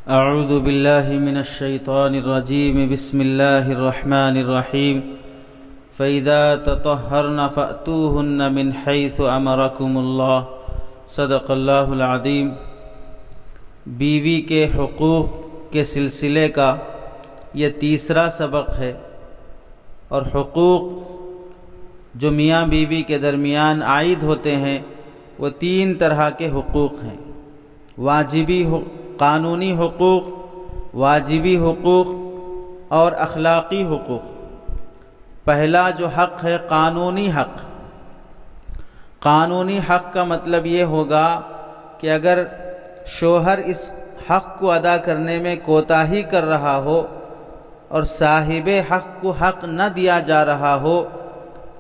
اعوذ باللہ من الشیطان الرجیم بسم اللہ الرحمن الرحیم فَإِذَا تَطَهَّرْنَ فَأْتُوهُنَّ مِنْ حَيْثُ أَمَرَكُمُ اللَّهُ صدق اللہ العظیم۔ بیوی کے حقوق کے سلسلے کا یہ تیسرا سبق ہے، اور حقوق جو میاں بیوی کے درمیان عائد ہوتے ہیں وہ تین طرح کے حقوق ہیں: واجبی قانونی حقوق، واجبی حقوق اور اخلاقی حقوق۔ پہلا جو حق ہے قانونی حق۔ قانونی حق کا مطلب یہ ہوگا کہ اگر شوہر اس حق کو ادا کرنے میں کوتاہی کر رہا ہو اور صاحب حق کو حق نہ دیا جا رہا ہو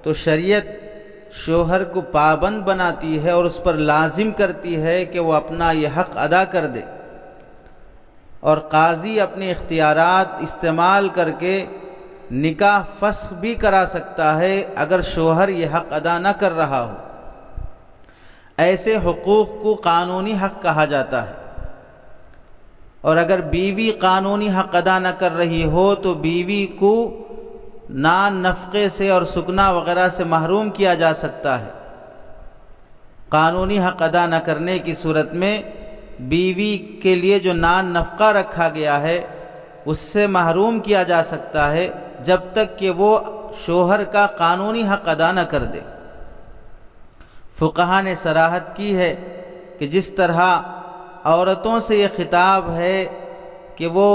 تو شریعت شوہر کو پابند بناتی ہے اور اس پر لازم کرتی ہے کہ وہ اپنا یہ حق ادا کر دے، اور قاضی اپنے اختیارات استعمال کر کے نکاح فسخ بھی کرا سکتا ہے اگر شوہر یہ حق ادا نہ کر رہا ہو۔ ایسے حقوق کو قانونی حق کہا جاتا ہے۔ اور اگر بیوی قانونی حق ادا نہ کر رہی ہو تو بیوی کو نان نفقے سے اور سکنا وغیرہ سے محروم کیا جا سکتا ہے۔ قانونی حق ادا نہ کرنے کی صورت میں بیوی کے لیے جو نان نفقہ رکھا گیا ہے اس سے محروم کیا جا سکتا ہے جب تک کہ وہ شوہر کا قانونی حق ادا نہ کر دے۔ فقہا نے صراحت کی ہے کہ جس طرح عورتوں سے یہ خطاب ہے کہ وہ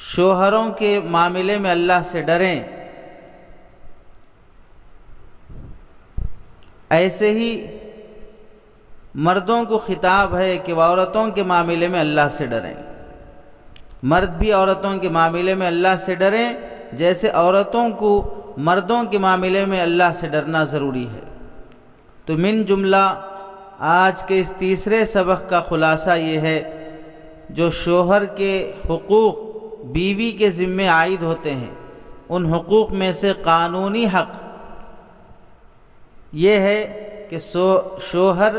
شوہروں کے معاملے میں اللہ سے ڈریں، ایسے ہی مردوں کو خطاب ہے کہ وہ عورتوں کے معاملے میں اللہ سے ڈریں۔ مرد بھی عورتوں کے معاملے میں اللہ سے ڈریں جیسے عورتوں کو مردوں کے معاملے میں اللہ سے ڈرنا ضروری ہے۔ تو من جملہ آج کے اس تیسرے سبق کا خلاصہ یہ ہے، جو شوہر کے حقوق بیوی کے ذمے عائد ہوتے ہیں ان حقوق میں سے قانونی حق یہ ہے کہ شوہر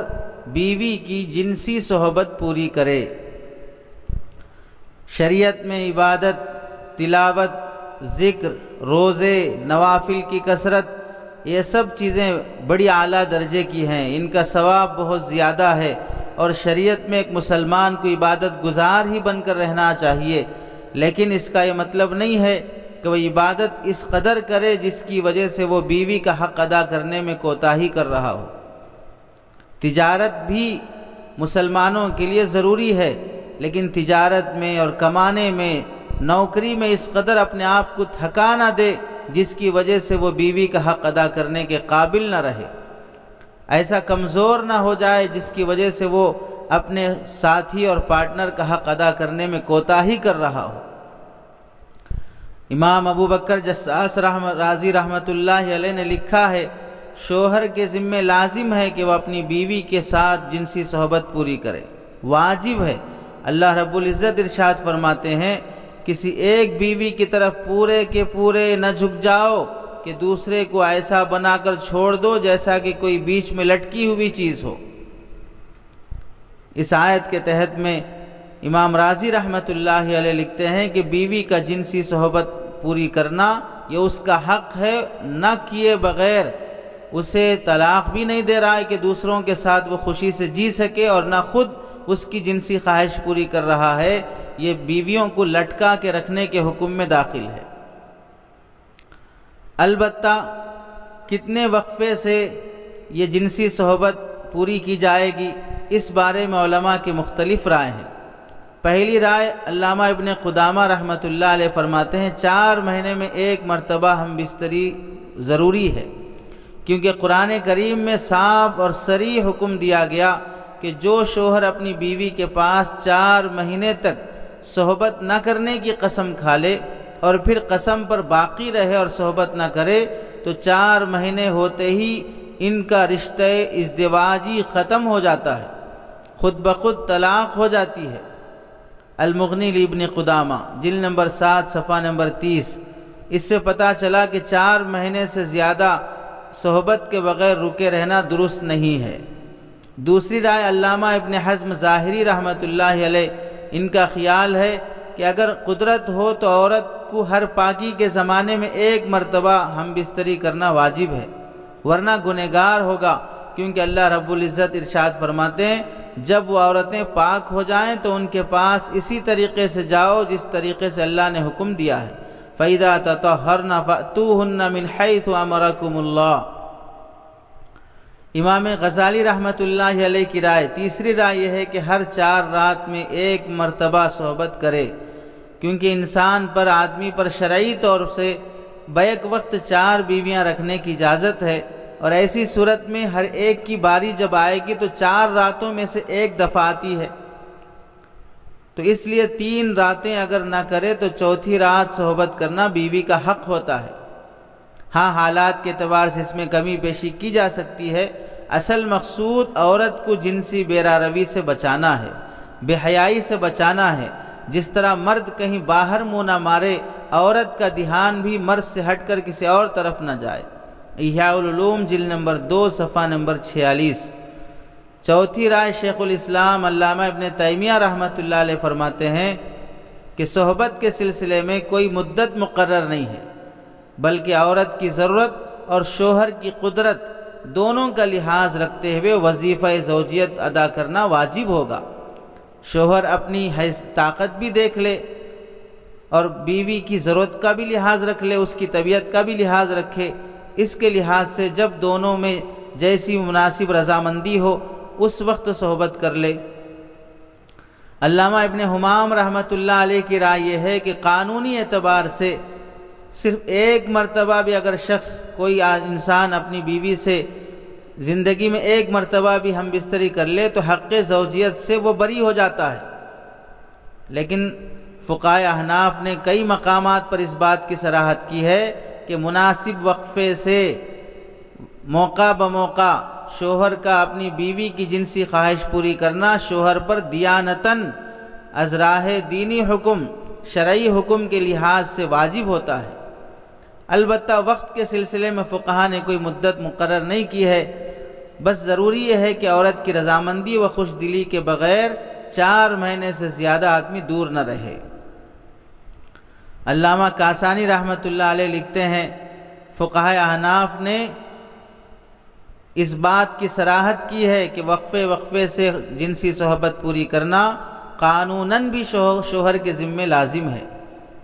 بیوی کی جنسی صحبت پوری کرے۔ شریعت میں عبادت، تلاوت، ذکر، روزے، نوافل کی کثرت، یہ سب چیزیں بڑی اعلیٰ درجے کی ہیں، ان کا ثواب بہت زیادہ ہے، اور شریعت میں ایک مسلمان کو عبادت گزار ہی بن کر رہنا چاہیے۔ لیکن اس کا یہ مطلب نہیں ہے کہ وہ عبادت اس قدر کرے جس کی وجہ سے وہ بیوی کا حق ادا کرنے میں کوتاہی کر رہا ہو۔ تجارت بھی مسلمانوں کے لیے ضروری ہے، لیکن تجارت میں اور کمانے میں، نوکری میں اس قدر اپنے آپ کو تھکا نہ دے جس کی وجہ سے وہ بیوی کا حق ادا کرنے کے قابل نہ رہے، ایسا کمزور نہ ہو جائے جس کی وجہ سے وہ اپنے ساتھی اور پارٹنر کا حق ادا کرنے میں کوتاہی کر رہا ہو۔ امام ابو بکر جساس رازی رحمۃ اللہ علیہ نے لکھا ہے، شوہر کے ذمہ لازم ہے کہ وہ اپنی بیوی کے ساتھ جنسی صحبت پوری کرے، واجب ہے۔ اللہ رب العزت ارشاد فرماتے ہیں، کسی ایک بیوی کی طرف پورے کے پورے نہ جھک جاؤ کہ دوسرے کو ایسا بنا کر چھوڑ دو جیسا کہ کوئی بیچ میں لٹکی ہوئی چیز ہو۔ اس آیت کے تحت میں امام رازی رحمۃ اللہ علیہ لکھتے ہیں کہ بیوی کا جنسی صحبت پوری کرنا یہ اس کا حق ہے، نہ کیے بغیر اسے طلاق بھی نہیں دے رہا ہے کہ دوسروں کے ساتھ وہ خوشی سے جی سکے، اور نہ خود اس کی جنسی خواہش پوری کر رہا ہے، یہ بیویوں کو لٹکا کے رکھنے کے حکم میں داخل ہے۔ البتہ کتنے وقفے سے یہ جنسی صحبت پوری کی جائے گی اس بارے میں علماء کی مختلف رائے ہیں۔ پہلی رائے علامہ ابن قدامہ رحمۃ اللہ علیہ فرماتے ہیں 4 مہینے میں 1 مرتبہ ہم بستری ضروری ہے، کیونکہ قرآن کریم میں صاف اور صریح حکم دیا گیا کہ جو شوہر اپنی بیوی کے پاس 4 مہینے تک صحبت نہ کرنے کی قسم کھا لے اور پھر قسم پر باقی رہے اور صحبت نہ کرے تو 4 مہینے ہوتے ہی ان کا رشتہ ازدواجی ختم ہو جاتا ہے، خود بخود طلاق ہو جاتی ہے۔ المغنی لابن قدامہ جلد نمبر 7 صفحہ نمبر 30۔ اس سے پتہ چلا کہ 4 مہینے سے زیادہ صحبت کے بغیر رکے رہنا درست نہیں ہے۔ دوسری رائے علامہ ابن حزم ظاہری رحمۃ اللہ علیہ، ان کا خیال ہے کہ اگر قدرت ہو تو عورت کو ہر پاکی کے زمانے میں ایک مرتبہ ہم بستری کرنا واجب ہے، ورنہ گنہگار ہوگا، کیونکہ اللہ رب العزت ارشاد فرماتے ہیں جب وہ عورتیں پاک ہو جائیں تو ان کے پاس اسی طریقے سے جاؤ جس طریقے سے اللہ نے حکم دیا ہے، فَإِذَا تَطَهَّرْنَ فَأْتُوهُنَّ مِنْ حَيْثُ أَمَرَكُمُ اللَّهُ۔ امام غزالی رحمۃ اللہ علیہ کی رائے، تیسری رائے یہ ہے کہ ہر 4 رات میں ایک مرتبہ صحبت کرے، کیونکہ انسان پر، آدمی پر شرعی طور سے بیک وقت 4 بیویاں رکھنے کی اجازت ہے، اور ایسی صورت میں ہر ایک کی باری جب آئے گی تو 4 راتوں میں سے ایک دفعہ آتی ہے، تو اس لیے 3 راتیں اگر نہ کرے تو 4تھی رات صحبت کرنا بیوی کا حق ہوتا ہے۔ ہاں حالات کے اعتبار سے اس میں کمی بیشی کی جا سکتی ہے، اصل مقصود عورت کو جنسی بیرا روی سے بچانا ہے، بے حیائی سے بچانا ہے۔ جس طرح مرد کہیں باہر منہ نہ مارے، عورت کا دھیان بھی مرد سے ہٹ کر کسی اور طرف نہ جائے۔ احیاء العلوم جلد نمبر 2 صفحہ نمبر 46۔ 4تھی رائے شیخ الاسلام علامہ ابن تیمیہ رحمۃ اللہ علیہ فرماتے ہیں کہ صحبت کے سلسلے میں کوئی مدت مقرر نہیں ہے، بلکہ عورت کی ضرورت اور شوہر کی قدرت دونوں کا لحاظ رکھتے ہوئے وظیفہ زوجیت ادا کرنا واجب ہوگا۔ شوہر اپنی طاقت بھی دیکھ لے اور بیوی کی ضرورت کا بھی لحاظ رکھ لے، اس کی طبیعت کا بھی لحاظ رکھے، اس کے لحاظ سے جب دونوں میں جیسی مناسب رضامندی ہو اس وقت صحبت کر لے۔ علامہ ابن حمام رحمۃ اللہ علیہ کی رائے یہ ہے کہ قانونی اعتبار سے صرف ایک مرتبہ بھی اگر شخص، کوئی انسان اپنی بیوی سے زندگی میں ایک مرتبہ بھی ہم بستری کر لے تو حق زوجیت سے وہ بری ہو جاتا ہے، لیکن فقہائے احناف نے کئی مقامات پر اس بات کی صراحت کی ہے کہ مناسب وقفے سے موقع بموقع شوہر کا اپنی بیوی کی جنسی خواہش پوری کرنا شوہر پر دیانتاً از راہ دینی حکم، شرعی حکم کے لحاظ سے واجب ہوتا ہے۔ البتہ وقت کے سلسلے میں فقہا نے کوئی مدت مقرر نہیں کی ہے، بس ضروری یہ ہے کہ عورت کی رضامندی و خوش دلی کے بغیر 4 مہینے سے زیادہ آدمی دور نہ رہے۔ علامہ کاسانی رحمۃ اللہ علیہ لکھتے ہیں فقہائے احناف نے اس بات کی صراحت کی ہے کہ وقفے وقفے سے جنسی صحبت پوری کرنا قانوناً بھی شوہر کے ذمے لازم ہے،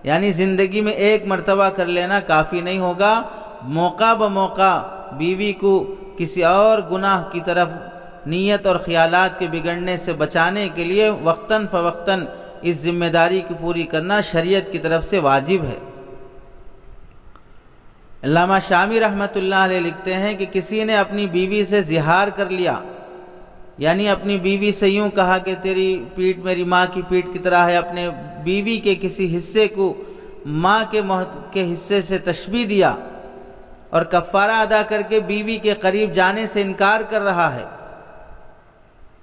یعنی زندگی میں ایک مرتبہ کر لینا کافی نہیں ہوگا، موقع بموقع بیوی کو کسی اور گناہ کی طرف نیت اور خیالات کے بگڑنے سے بچانے کے لیے وقتاً فوقتاً اس ذمہ داری کی پوری کرنا شریعت کی طرف سے واجب ہے۔ علامہ شامی رحمۃ اللہ علیہ لکھتے ہیں کہ کسی نے اپنی بیوی سے زہار کر لیا، یعنی اپنی بیوی سے یوں کہا کہ تیری پیٹھ میری ماں کی پیٹھ کی طرح ہے، اپنے بیوی کے کسی حصے کو ماں کے حصے سے تشبیہ دیا اور کفارہ ادا کر کے بیوی کے قریب جانے سے انکار کر رہا ہے،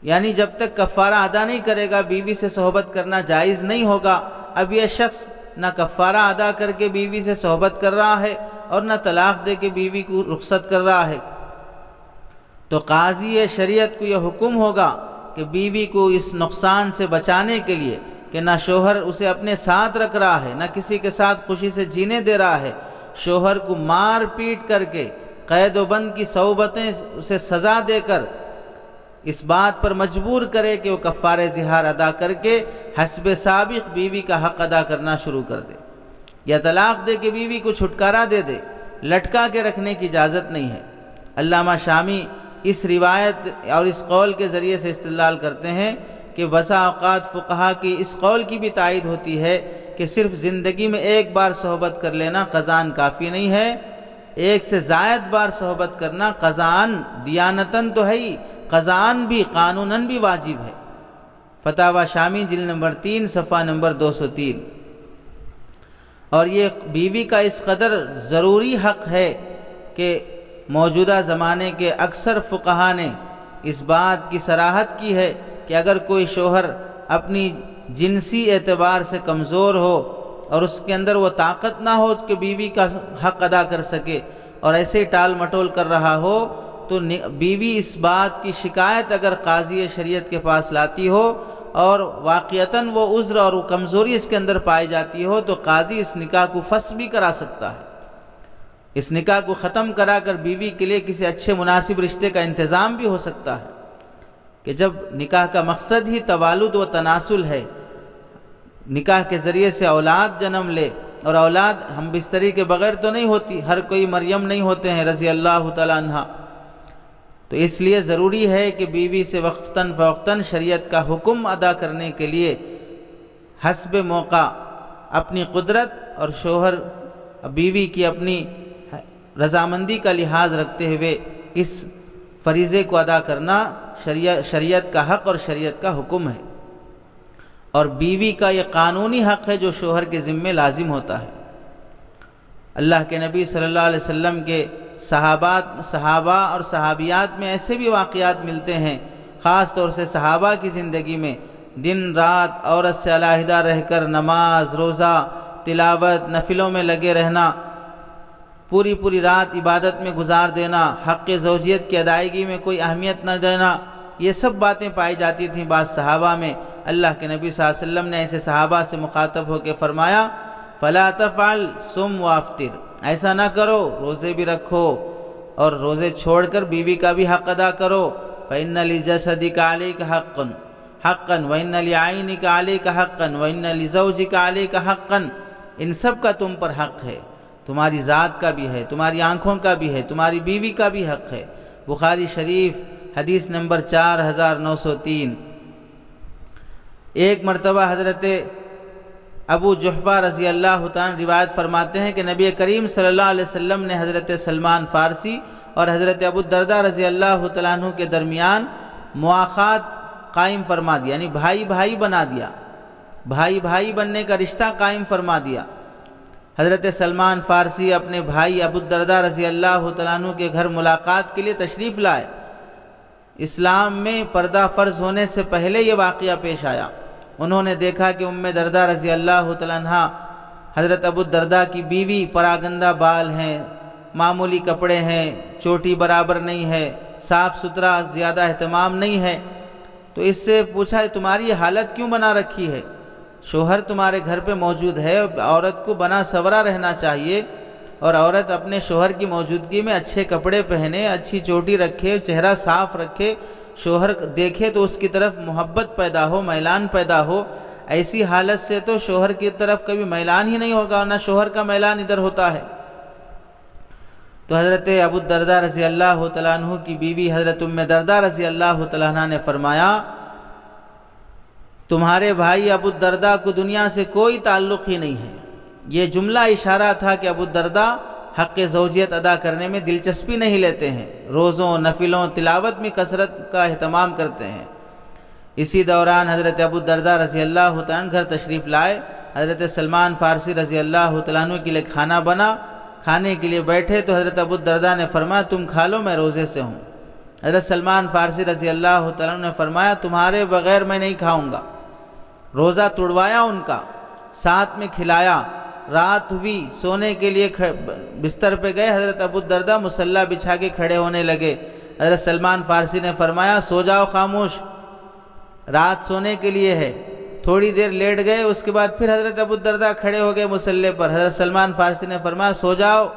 یعنی جب تک کفارہ ادا نہیں کرے گا بیوی سے صحبت کرنا جائز نہیں ہوگا۔ اب یہ شخص نہ کفارہ ادا کر کے بیوی سے صحبت کر رہا ہے اور نہ طلاق دے کے بیوی کو رخصت کر رہا ہے، تو قاضی شریعت کو یہ حکم ہوگا کہ بیوی کو اس نقصان سے بچانے کے لیے کہ نہ شوہر اسے اپنے ساتھ رکھ رہا ہے، نہ کسی کے ساتھ خوشی سے جینے دے رہا ہے، شوہر کو مار پیٹ کر کے قید و بند کی صعوبتیں اسے سزا دے کر اس بات پر مجبور کرے کہ وہ کفارہ زہار ادا کر کے حسب سابق بیوی کا حق ادا کرنا شروع کر دے، یا طلاق دے کے بیوی کو چھٹکارا دے دے، لٹکا کے رکھنے کی اجازت نہیں ہے۔ علامہ شامی اس روایت اور اس قول کے ذریعے سے استدلال کرتے ہیں کہ بسا اوقات فقہا کی اس قول کی بھی تائید ہوتی ہے کہ صرف زندگی میں ایک بار صحبت کر لینا قضاً کافی نہیں ہے، ایک سے زائد بار صحبت کرنا قضاً دیانتاً تو ہے ہی، قضاً بھی قانوناً بھی واجب ہے۔ فتاوی شامی جلد نمبر 3 صفحہ نمبر 203۔ اور یہ بیوی کا اس قدر ضروری حق ہے کہ موجودہ زمانے کے اکثر فقہا نے اس بات کی صراحت کی ہے کہ اگر کوئی شوہر اپنی جنسی اعتبار سے کمزور ہو اور اس کے اندر وہ طاقت نہ ہو کہ بیوی کا حق ادا کر سکے اور ایسے ٹال مٹول کر رہا ہو، تو بیوی اس بات کی شکایت اگر قاضی شریعت کے پاس لاتی ہو اور واقعتاً وہ عذر اور وہ کمزوری اس کے اندر پائی جاتی ہو تو قاضی اس نکاح کو فسخ بھی کرا سکتا ہے، اس نکاح کو ختم کرا کر بیوی کے لیے کسی اچھے مناسب رشتے کا انتظام بھی ہو سکتا ہے کہ جب نکاح کا مقصد ہی توالد و تناسل ہے، نکاح کے ذریعے سے اولاد جنم لے، اور اولاد ہم بستری کے بغیر تو نہیں ہوتی، ہر کوئی مریم نہیں ہوتے ہیں رضی اللہ تعالیٰ عنہ، تو اس لیے ضروری ہے کہ بیوی سے وقتاً فوقتاً شریعت کا حکم ادا کرنے کے لیے حسب موقع اپنی قدرت اور شوہر بیوی کی اپنی رضامندی کا لحاظ رکھتے ہوئے اس فریضے کو ادا کرنا شریعت کا حق اور شریعت کا حکم ہے، اور بیوی کا یہ قانونی حق ہے جو شوہر کے ذمے لازم ہوتا ہے۔ اللہ کے نبی صلی اللہ علیہ وسلم کے صحابہ اور صحابیات میں ایسے بھی واقعات ملتے ہیں، خاص طور سے صحابہ کی زندگی میں دن رات عورت سے علیحدہ رہ کر نماز، روزہ، تلاوت، نفلوں میں لگے رہنا، پوری رات عبادت میں گزار دینا، حق زوجیت کی ادائیگی میں کوئی اہمیت نہ دینا، یہ سب باتیں پائی جاتی تھیں بعض صحابہ میں۔ اللہ کے نبی صلی اللہ علیہ وسلم نے ایسے صحابہ سے مخاطب ہو کے فرمایا فَلَا تَفْعَلْ صُمْ وَافْطِرْ، ایسا نہ کرو، روزے بھی رکھو اور روزے چھوڑ کر بیوی کا بھی حق ادا کرو۔ فَإِنَّ لِجَسَدِكَ عَلَيْكَ حَقًّا وَإِنَّ لِعَيْنِكَ عَلَيْكَ حَقًّا وَإِنَّ لِزَوْجِكَ عَلَيْكَ حَقًّا، ان سب کا تم پر حق ہے، تمہاری ذات کا بھی ہے، تمہاری آنکھوں کا بھی ہے، تمہاری بیوی کا بھی حق ہے۔ بخاری شریف حدیث نمبر 4903۔ ایک مرتبہ حضرت ابو جحفہ رضی اللہ تعالیٰ روایت فرماتے ہیں کہ نبی کریم صلی اللہ علیہ وسلم نے حضرت سلمان فارسی اور حضرت ابو الدرداء رضی اللہ تعالیٰ عنہ کے درمیان مواخات قائم فرما دیا، یعنی بھائی بھائی بنا دیا، بھائی بھائی بننے کا رشتہ قائم فرما دیا۔ حضرت سلمان فارسی اپنے بھائی ابو الدرداء رضی اللہ تعالیٰ عنہ کے گھر ملاقات کے لیے تشریف لائے۔ اسلام میں پردہ فرض ہونے سے پہلے یہ واقعہ پیش آیا۔ انہوں نے دیکھا کہ ام درداء رضی اللہ تعالیٰ عنہ حضرت ابو الدرداء کی بیوی پراگندہ بال ہیں، معمولی کپڑے ہیں، چوٹی برابر نہیں ہے، صاف ستھرا زیادہ اہتمام نہیں ہے، تو اس سے پوچھا تمہاری یہ حالت کیوں بنا رکھی ہے؟ شوہر تمہارے گھر پہ موجود ہے، عورت کو بنا سورا رہنا چاہیے، اور عورت اپنے شوہر کی موجودگی میں اچھے کپڑے پہنے، اچھی چوٹی رکھے، چہرہ صاف رکھے، شوہر دیکھے تو اس کی طرف محبت پیدا ہو، میلان پیدا ہو۔ ایسی حالت سے تو شوہر کی طرف کبھی میلان ہی نہیں ہوگا، نہ شوہر کا میلان ادھر ہوتا ہے۔ تو حضرت ابو الدرداء رضی اللہ تعالیٰ عنہ کی بیوی حضرت ام درداء رضی اللہ تعالیٰ عنہ نے فرمایا تمہارے بھائی ابو الدرداء کو دنیا سے کوئی تعلق ہی نہیں ہے۔ یہ جملہ اشارہ تھا کہ ابو الدرداء حق زوجیت ادا کرنے میں دلچسپی نہیں لیتے ہیں، روزوں، نفلوں، تلاوت میں کثرت کا اہتمام کرتے ہیں۔ اسی دوران حضرت ابو الدرداء رضی اللہ تعالیٰ عنہ گھر تشریف لائے، حضرت سلمان فارسی رضی اللہ تعالیٰ عنہ کے لیے کھانا بنا، کھانے کے لیے بیٹھے تو حضرت ابو الدرداء نے فرمایا تم کھا لو، میں روزے سے ہوں۔ حضرت سلمان فارسی رضی اللہ تعالیٰ عنہ نے فرمایا تمہارے بغیر میں نہیں کھاؤں گا۔ روزہ توڑوایا ان کا، ساتھ میں کھلایا۔ رات ہوئی، سونے کے لیے بستر پہ گئے، حضرت ابو الدرداء مصلی بچھا کے کھڑے ہونے لگے۔ حضرت سلمان فارسی نے فرمایا سو جاؤ خاموش، رات سونے کے لیے ہے۔ تھوڑی دیر لیٹ گئے، اس کے بعد پھر حضرت ابو الدرداء کھڑے ہو گئے مصلی پر۔ حضرت سلمان فارسی نے فرمایا سو جاؤ۔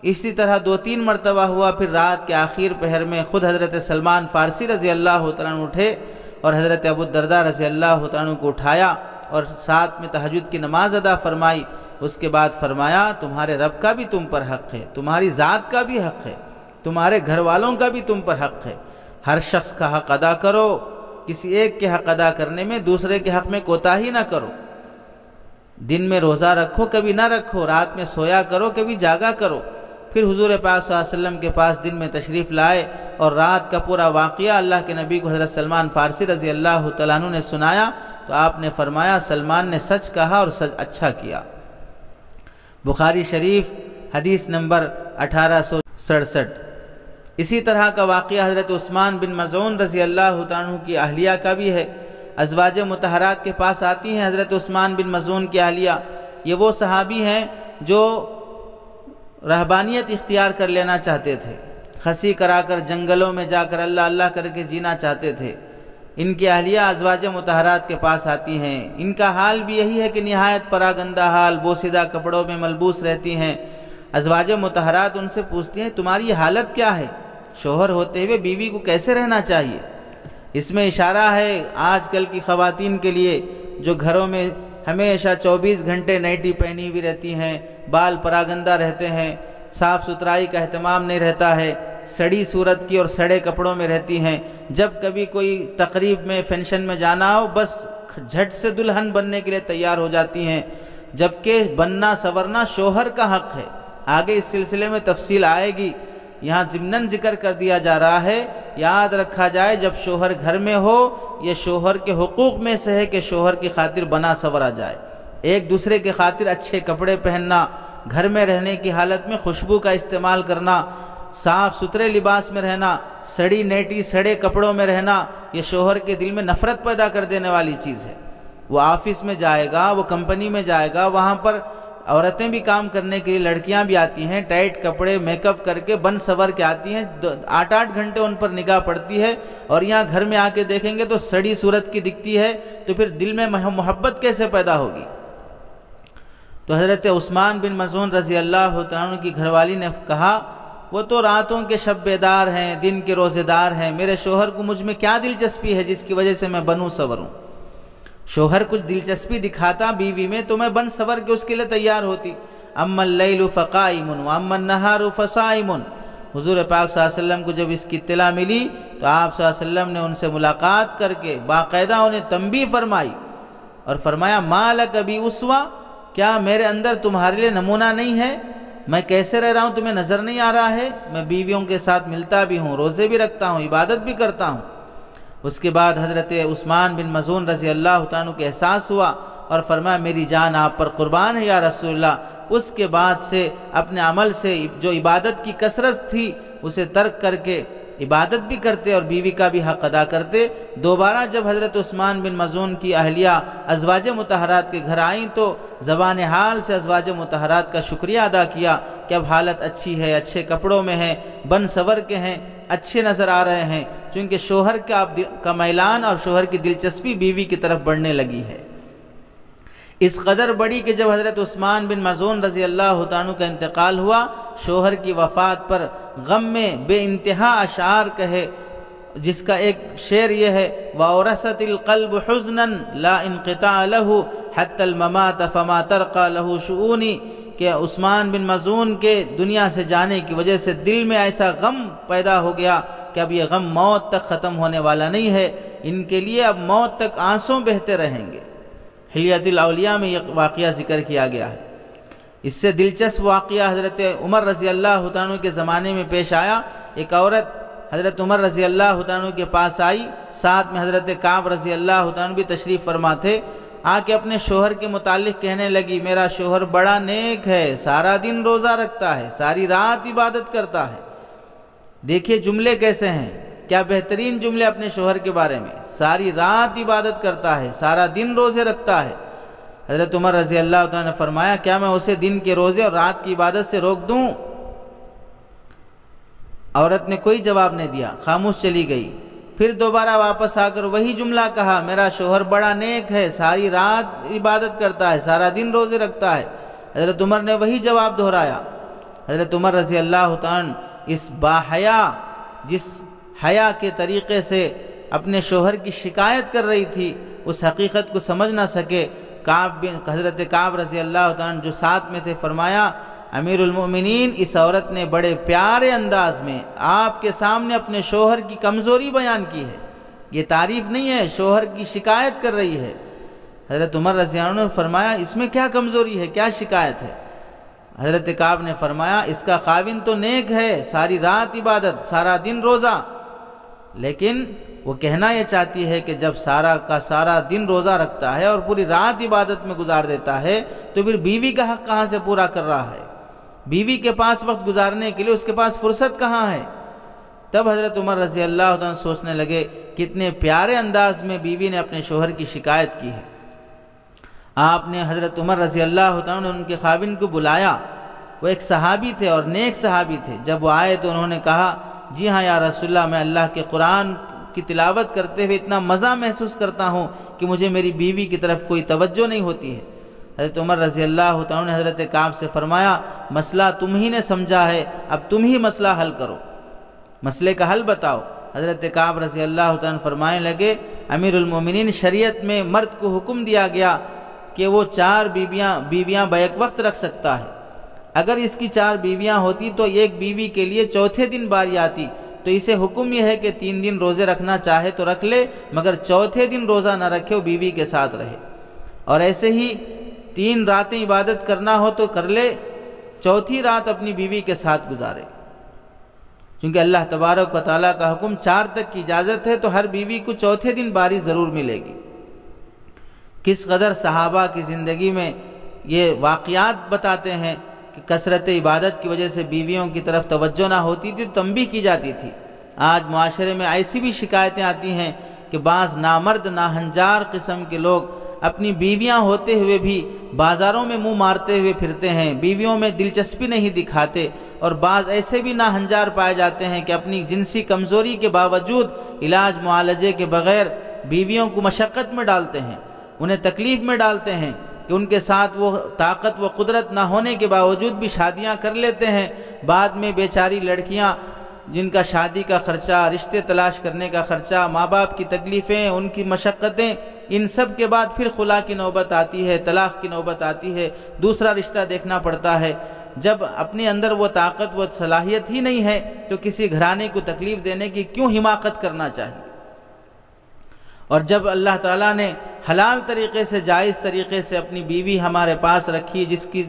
اسی طرح 2-3 مرتبہ ہوا، پھر رات کے آخر پہر میں خود حضرت سلمان فارسی رضی اللہ تعالیٰ عنہ اٹھے اور حضرت ابو الدرداء رضی اللہ تعالیٰ عنہ کو اٹھایا اور ساتھ میں تہجد کی نماز ادا فرمائی۔ اس کے بعد فرمایا تمہارے رب کا بھی تم پر حق ہے، تمہاری ذات کا بھی حق ہے، تمہارے گھر والوں کا بھی تم پر حق ہے۔ ہر شخص کا حق ادا کرو، کسی ایک کے حق ادا کرنے میں دوسرے کے حق میں کوتاہی نہ کرو۔ دن میں روزہ رکھو، کبھی نہ رکھو، رات میں سویا کرو، کبھی جاگا کرو۔ پھر حضور پاک صلی اللہ علیہ وسلم کے پاس دن میں تشریف لائے اور رات کا پورا واقعہ اللہ کے نبی کو حضرت سلمان فارسی رضی اللہ تعالیٰ عنہ نے سنایا تو آپ نے فرمایا سلمان نے سچ کہا اور سچ اچھا کیا۔ بخاری شریف حدیث نمبر 1867۔ اسی طرح کا واقعہ حضرت عثمان بن مظعون رضی اللہ تعالیٰ عنہ کی اہلیہ کا بھی ہے۔ ازواج مطہرات کے پاس آتی ہیں حضرت عثمان بن مظعون کی اہلیہ، یہ وہ صحابی ہیں جو رہبانیت اختیار کر لینا چاہتے تھے، خسی کرا کر جنگلوں میں جا کر اللہ اللہ کر کے جینا چاہتے تھے، ان کی اہلیہ ازواج مطہرات کے پاس آتی ہیں، ان کا حال بھی یہی ہے کہ نہایت پراگندہ حال، بوسیدہ کپڑوں میں ملبوس رہتی ہیں۔ ازواج مطہرات ان سے پوچھتی ہیں تمہاری حالت کیا ہے؟ شوہر ہوتے ہوئے بیوی کو کیسے رہنا چاہیے؟ اس میں اشارہ ہے آج کل کی خواتین کے لیے جو گھروں میں ہمیشہ 24 گھنٹے نائٹی پہنی ہوئی رہتی ہیں، بال پراگندہ رہتے ہیں، صاف ستھرائی کا اہتمام نہیں رہتا ہے، سڑی صورت کی اور سڑے کپڑوں میں رہتی ہیں۔ جب کبھی کوئی تقریب میں فنکشن میں جانا ہو بس جھٹ سے دلہن بننے کے لیے تیار ہو جاتی ہیں، جبکہ بننا سورنا شوہر کا حق ہے۔ آگے اس سلسلے میں تفصیل آئے گی، یہاں ضمناً ذکر کر دیا جا رہا ہے، یاد رکھا جائے جب شوہر گھر میں ہو یہ شوہر کے حقوق میں سے ہے کہ شوہر کی خاطر بنا سورا جائے، ایک دوسرے کی خاطر اچھے کپڑے پہننا، گھر میں رہنے کی حالت میں خوشبو کا استعمال کرنا، صاف ستھرے لباس میں رہنا، سڑی نیٹی سڑے کپڑوں میں رہنا، یہ شوہر کے دل میں نفرت پیدا کر دینے والی چیز ہے۔ وہ آفس میں جائے گا، وہ کمپنی میں جائے گا، وہاں پر عورتیں بھی کام کرنے کے لیے لڑکیاں بھی آتی ہیں، ٹائٹ کپڑے میک اپ کر کے بن سور کے آتی ہیں، 8 گھنٹے ان پر نگاہ پڑتی ہے، اور یہاں گھر میں آ کے دیکھیں گے تو سڑی صورت کی دکھتی ہے، تو پھر دل میں محبت کیسے پیدا ہوگی؟ تو حضرت عثمان بن مظعون رضی اللہ تعالیٰ عنہ کی گھر والی نے کہا وہ تو راتوں کے شب بیدار ہیں، دن کے روزے دار ہیں، میرے شوہر کو مجھ میں کیا دلچسپی ہے جس کی وجہ سے میں بنوں سوروں؟ شوہر کچھ دلچسپی دکھاتا بیوی میں تو میں بن سور کے اس کے لیے تیار ہوتی۔ اما اللیل فقائم واما النہار فصائم۔ حضور پاک صلی اللہ علیہ وسلم کو جب اس کی اطلاع ملی تو آپ صلی اللہ علیہ وسلم نے ان سے ملاقات کر کے باقاعدہ انہیں تنبیہ فرمائی اور فرمایا ما لک بی اسوہ، کیا میرے اندر تمہارے لیے نمونہ نہیں ہے؟ میں کیسے رہ رہا ہوں تمہیں نظر نہیں آ رہا ہے؟ میں بیویوں کے ساتھ ملتا بھی ہوں، روزے بھی رکھتا ہوں، عبادت بھی کرتا ہوں۔ اس کے بعد حضرت عثمان بن مظعون رضی اللہ تعالیٰ کو احساس ہوا اور فرمایا میری جان آپ پر قربان ہے یا رسول اللہ۔ اس کے بعد سے اپنے عمل سے جو عبادت کی کثرت تھی اسے ترک کر کے عبادت بھی کرتے اور بیوی کا بھی حق ادا کرتے۔ دوبارہ جب حضرت عثمان بن مظعون کی اہلیہ ازواج مطہرات کے گھر آئیں تو زبان حال سے ازواج مطہرات کا شکریہ ادا کیا کہ اب حالت اچھی ہے، اچھے کپڑوں میں ہیں، بن سور کے ہیں، اچھے نظر آ رہے ہیں، چونکہ شوہر کا میلان اور شوہر کی دلچسپی بیوی کی طرف بڑھنے لگی ہے۔ اس قدر بڑی کہ جب حضرت عثمان بن مظعون رضی اللہ عنہ کا انتقال ہوا، شوہر کی وفات پر غم میں بے انتہا اشعار کہے، جس کا ایک شعر یہ ہے وَأَوْرَثَتِ الْقَلْبُ حُزْنًا لَا انْقِطَاعَ لَهُ حَتَّى الْمَمَاتَ فَمَا تَرْقَى لَهُ شُؤُونِ، کہ عثمان بن مظعون کے دنیا سے جانے کی وجہ سے دل میں ایسا غم پیدا ہو گیا کہ اب یہ غم موت تک ختم ہونے والا نہیں ہے، ان کے لیے اب موت تک آنسوں بہتے رہیں گے۔ حلیۃ الاولیاء میں یہ واقعہ ذکر کیا گیا ہے۔ اس سے دلچسپ واقعہ حضرت عمر رضی اللہ عنہ کے زمانے میں پیش آیا۔ ایک عورت حضرت عمر رضی اللہ عنہ کے پاس آئی، ساتھ میں حضرت کعب رضی اللہ عنہ بھی تشریف فرما تھے، آ کے اپنے شوہر کے متعلق کہنے لگی میرا شوہر بڑا نیک ہے، سارا دن روزہ رکھتا ہے، ساری رات عبادت کرتا ہے۔ دیکھیے جملے کیسے ہیں، کیا بہترین جملے اپنے شوہر کے بارے میں، ساری رات عبادت کرتا ہے، سارا دن روزے رکھتا ہے۔ حضرت عمر رضی اللہ عنہ نے فرمایا کیا میں اسے دن کے روزے اور رات کی عبادت سے روک دوں؟ عورت نے کوئی جواب نہیں دیا، خاموش چلی گئی۔ پھر دوبارہ واپس آ کر وہی جملہ کہا میرا شوہر بڑا نیک ہے، ساری رات عبادت کرتا ہے، سارا دن روزے رکھتا ہے۔ حضرت عمر نے وہی جواب دہرایا۔ حضرت عمر رضی اللہ عنہ اس باحیا، جس حیا کے طریقے سے اپنے شوہر کی شکایت کر رہی تھی، اس حقیقت کو سمجھ نہ سکے۔ حضرت کعب رضی اللہ عنہ جو ساتھ میں تھے فرمایا امیر المؤمنین اس عورت نے بڑے پیارے انداز میں آپ کے سامنے اپنے شوہر کی کمزوری بیان کی ہے، یہ تعریف نہیں ہے، شوہر کی شکایت کر رہی ہے۔ حضرت عمر رضی اللہ عنہ نے فرمایا اس میں کیا کمزوری ہے، کیا شکایت ہے؟ حضرت کعب نے فرمایا اس کا خاوند تو نیک ہے، ساری رات عبادت، سارا دن روزہ، لیکن وہ کہنا یہ چاہتی ہے کہ جب سارا کا سارا دن روزہ رکھتا ہے اور پوری رات عبادت میں گزار دیتا ہے تو پھر بیوی کا حق کہاں سے پورا کر رہا ہے؟ بیوی کے پاس وقت گزارنے کے لیے اس کے پاس فرصت کہاں ہے؟ تب حضرت عمر رضی اللہ عنہ سوچنے لگے کتنے پیارے انداز میں بیوی نے اپنے شوہر کی شکایت کی ہے۔ آپ نے حضرت عمر رضی اللہ عنہ نے ان کے خاوند کو بلایا، وہ ایک صحابی تھے اور نیک صحابی تھے۔ جب وہ آئے تو انہوں نے کہا جی ہاں یا رسول اللہ، میں اللہ کے قرآن کی تلاوت کرتے ہوئے اتنا مزہ محسوس کرتا ہوں کہ مجھے میری بیوی کی طرف کوئی توجہ نہیں ہوتی ہے۔ حضرت عمر رضی اللہ تعالیٰ نے حضرت کعب سے فرمایا مسئلہ تم ہی نے سمجھا ہے، اب تم ہی مسئلہ حل کرو، مسئلے کا حل بتاؤ۔ حضرت کعب رضی اللہ تعالیٰ نے فرمانے لگے امیر المومنین، شریعت میں مرد کو حکم دیا گیا کہ وہ 4 بیویاں بیک وقت رکھ سکتا ہے۔ اگر اس کی 4 بیویاں ہوتی تو ایک بیوی کے لیے چوتھے دن باری آتی، تو اسے حکم یہ ہے کہ 3 دن روزے رکھنا چاہے تو رکھ لے، مگر چوتھے دن روزہ نہ رکھے، وہ بیوی کے ساتھ رہے۔ اور ایسے ہی 3 راتیں عبادت کرنا ہو تو کر لے، چوتھی رات اپنی بیوی کے ساتھ گزارے، کیونکہ اللہ تبارک و تعالیٰ کا حکم 4 تک کی اجازت ہے، تو ہر بیوی کو چوتھے دن باری ضرور ملے گی۔ کس قدر صحابہ کی زندگی میں یہ واقعات بتاتے ہیں کہ کثرت عبادت کی وجہ سے بیویوں کی طرف توجہ نہ ہوتی تھی، تنبیہ کی جاتی تھی۔ آج معاشرے میں ایسی بھی شکایتیں آتی ہیں کہ بعض نامرد ناہنجار قسم کے لوگ اپنی بیویاں ہوتے ہوئے بھی بازاروں میں منہ مارتے ہوئے پھرتے ہیں، بیویوں میں دلچسپی نہیں دکھاتے، اور بعض ایسے بھی ناہنجار پائے جاتے ہیں کہ اپنی جنسی کمزوری کے باوجود علاج معالجے کے بغیر بیویوں کو مشقت میں ڈالتے ہیں، انہیں تکلیف میں ڈالتے ہیں کہ ان کے ساتھ وہ طاقت و قدرت نہ ہونے کے باوجود بھی شادیاں کر لیتے ہیں۔ بعد میں بیچاری لڑکیاں جن کا شادی کا خرچہ، رشتے تلاش کرنے کا خرچہ، ماں باپ کی تکلیفیں، ان کی مشقتیں، ان سب کے بعد پھر خلا کی نوبت آتی ہے، طلاق کی نوبت آتی ہے، دوسرا رشتہ دیکھنا پڑتا ہے۔ جب اپنے اندر وہ طاقت و صلاحیت ہی نہیں ہے تو کسی گھرانے کو تکلیف دینے کی کیوں حماقت کرنا چاہیے؟ اور جب اللہ تعالیٰ نے حلال طریقے سے، جائز طریقے سے اپنی بیوی ہمارے پاس رکھی، جس کی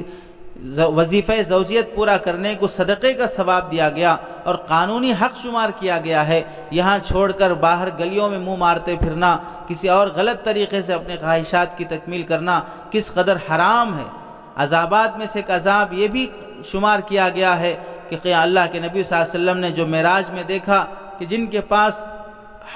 وظیفہ زوجیت پورا کرنے کو صدقے کا ثواب دیا گیا اور قانونی حق شمار کیا گیا ہے، یہاں چھوڑ کر باہر گلیوں میں منہ مارتے پھرنا، کسی اور غلط طریقے سے اپنے خواہشات کی تکمیل کرنا کس قدر حرام ہے۔ عذابات میں سے ایک عذاب یہ بھی شمار کیا گیا ہے کہ اللہ کے نبی صلی اللہ علیہ وسلم نے جو معراج میں دیکھا کہ جن کے پاس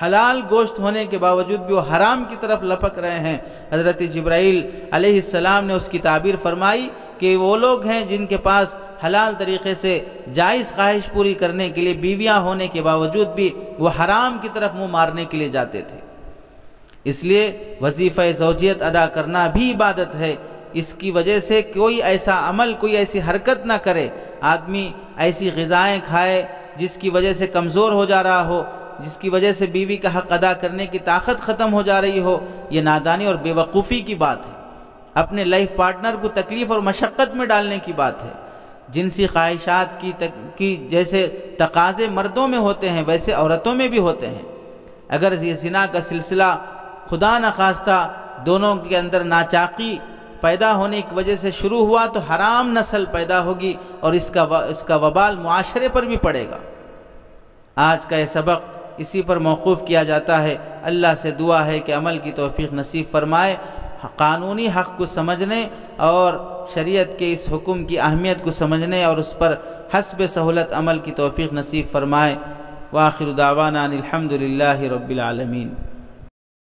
حلال گوشت ہونے کے باوجود بھی وہ حرام کی طرف لپک رہے ہیں، حضرت جبرائیل علیہ السلام نے اس کی تعبیر فرمائی کہ وہ لوگ ہیں جن کے پاس حلال طریقے سے جائز خواہش پوری کرنے کے لیے بیویاں ہونے کے باوجود بھی وہ حرام کی طرف منہ مارنے کے لیے جاتے تھے۔ اس لیے وظیفہ زوجیت ادا کرنا بھی عبادت ہے۔ اس کی وجہ سے کوئی ایسا عمل، کوئی ایسی حرکت نہ کرے، آدمی ایسی غذائیں کھائے جس کی وجہ سے کمزور ہو جا رہا ہو، جس کی وجہ سے بیوی کا حق ادا کرنے کی طاقت ختم ہو جا رہی ہو، یہ نادانی اور بے وقوفی کی بات ہے، اپنے لائف پارٹنر کو تکلیف اور مشقت میں ڈالنے کی بات ہے۔ جنسی خواہشات کی جیسے تقاضے مردوں میں ہوتے ہیں ویسے عورتوں میں بھی ہوتے ہیں۔ اگر یہ زنا کا سلسلہ خدا نخواستہ دونوں کے اندر ناچاقی پیدا ہونے کی وجہ سے شروع ہوا تو حرام نسل پیدا ہوگی اور اس کا وبال معاشرے پر بھی پڑے گا۔ آج کا یہ سبق اسی پر موقوف کیا جاتا ہے۔ اللہ سے دعا ہے کہ عمل کی توفیق نصیب فرمائے، قانونی حق کو سمجھنے اور شریعت کے اس حکم کی اہمیت کو سمجھنے اور اس پر حسب سہولت عمل کی توفیق نصیب فرمائے۔ وآخر دعوانا ان الحمد للہ رب العالمین۔